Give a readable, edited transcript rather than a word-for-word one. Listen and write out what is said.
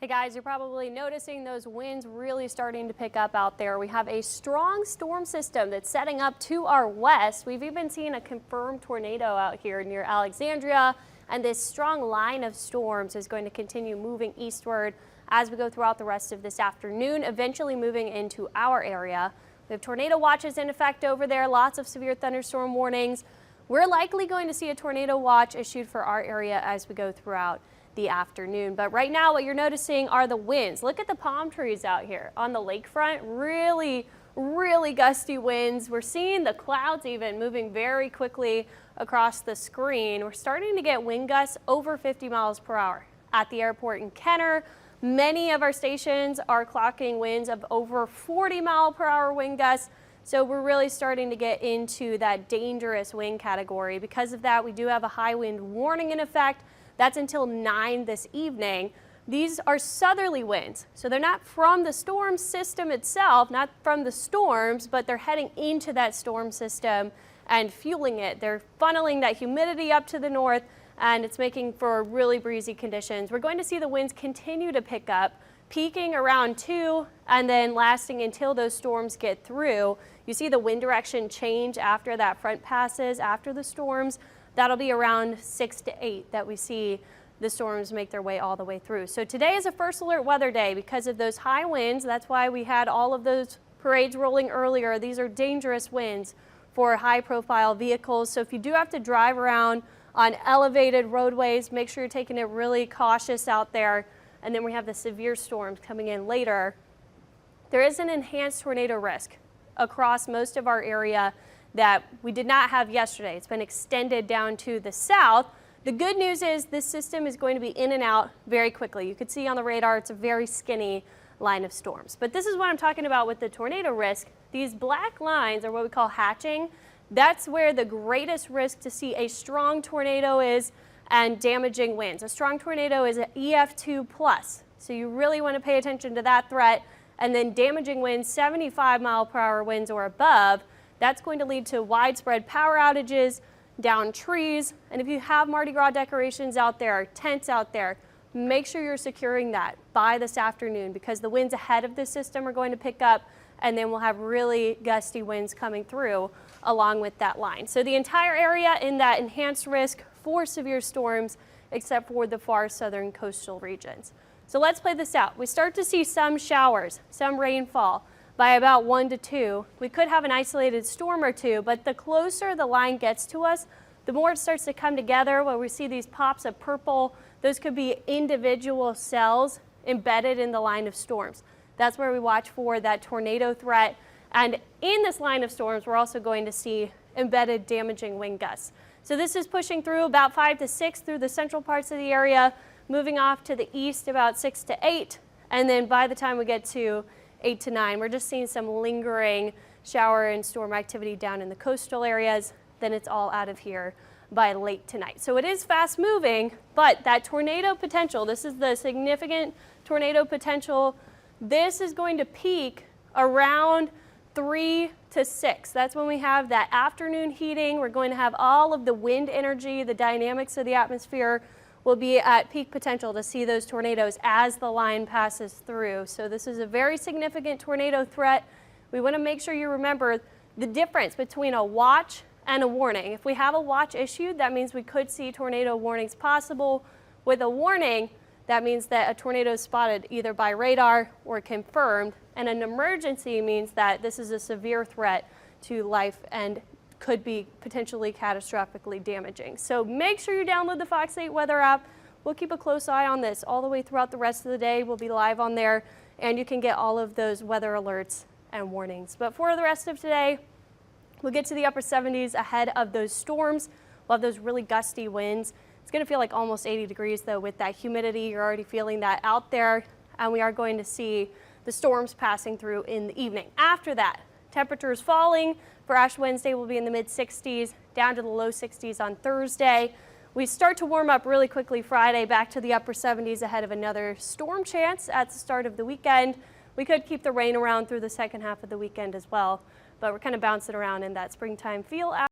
Hey guys, you're probably noticing those winds really starting to pick up out there. We have a strong storm system that's setting up to our west. We've even seen a confirmed tornado out here near Alexandria, and this strong line of storms is going to continue moving eastward as we go throughout the rest of this afternoon, eventually moving into our area. We have tornado watches in effect over there, lots of severe thunderstorm warnings. We're likely going to see a tornado watch issued for our area as we go throughout the afternoon. But right now what you're noticing are the winds. Look at the palm trees out here on the lakefront. Really gusty winds. We're seeing the clouds even moving very quickly across the screen. We're starting to get wind gusts over 50 miles per hour. At the airport in Kenner, many of our stations are clocking winds of over 40 mile per hour wind gusts. So we're really starting to get into that dangerous wind category. Because of that, we do have a high wind warning in effect. That's until 9 this evening. These are southerly winds, so they're not from the storm system itself, not from the storms, but they're heading into that storm system and fueling it. They're funneling that humidity up to the north, and it's making for really breezy conditions. We're going to see the winds continue to pick up, peaking around 2 and then lasting until those storms get through. You see the wind direction change after that front passes, after the storms. That'll be around 6 to 8 that we see the storms make their way all the way through. So today is a first alert weather day because of those high winds. That's why we had all of those parades rolling earlier. These are dangerous winds for high profile vehicles. So if you do have to drive around on elevated roadways, make sure you're taking it really cautious out there. And then we have the severe storms coming in later. There is an enhanced tornado risk across most of our area that we did not have yesterday. It's been extended down to the south. The good news is this system is going to be in and out very quickly. You can see on the radar it's a very skinny line of storms. But this is what I'm talking about with the tornado risk. These black lines are what we call hatching. That's where the greatest risk to see a strong tornado is and damaging winds. A strong tornado is an EF2 plus. So you really want to pay attention to that threat. And then damaging winds, 75 mile per hour winds or above. That's going to lead to widespread power outages, down trees, and if you have Mardi Gras decorations out there, tents out there, make sure you're securing that by this afternoon because the winds ahead of this system are going to pick up, and then we'll have really gusty winds coming through along with that line. So the entire area in that enhanced risk for severe storms except for the far southern coastal regions. So let's play this out. We start to see some showers, some rainfall. By about 1 to 2. We could have an isolated storm or two, but the closer the line gets to us, the more it starts to come together where we see these pops of purple. Those could be individual cells embedded in the line of storms. That's where we watch for that tornado threat. And in this line of storms, we're also going to see embedded damaging wind gusts. So this is pushing through about 5 to 6 through the central parts of the area, moving off to the east about 6 to 8. And then by the time we get to 8 to 9, we're just seeing some lingering shower and storm activity down in the coastal areas. Then it's all out of here by late tonight. So it is fast moving, but that tornado potential, this is the significant tornado potential. This is going to peak around 3 to 6. That's when we have that afternoon heating. We're going to have all of the wind energy, the dynamics of the atmosphere will be at peak potential to see those tornadoes as the line passes through. So this is a very significant tornado threat. We want to make sure you remember the difference between a watch and a warning. If we have a watch issued, that means we could see tornado warnings possible. With a warning, that means that a tornado is spotted either by radar or confirmed. And an emergency means that this is a severe threat to life and could be potentially catastrophically damaging. So make sure you download the Fox 8 weather app. We'll keep a close eye on this all the way throughout the rest of the day. We'll be live on there and you can get all of those weather alerts and warnings. But for the rest of today, we'll get to the upper 70s ahead of those storms. We'll have those really gusty winds. It's going to feel like almost 80 degrees though with that humidity. You're already feeling that out there, and we are going to see the storms passing through in the evening. After that, temperatures falling. For Ash Wednesday, we'll be in the mid 60s, down to the low 60s on Thursday. We start to warm up really quickly Friday, back to the upper 70s ahead of another storm chance at the start of the weekend. We could keep the rain around through the second half of the weekend as well, but we're kind of bouncing around in that springtime feel.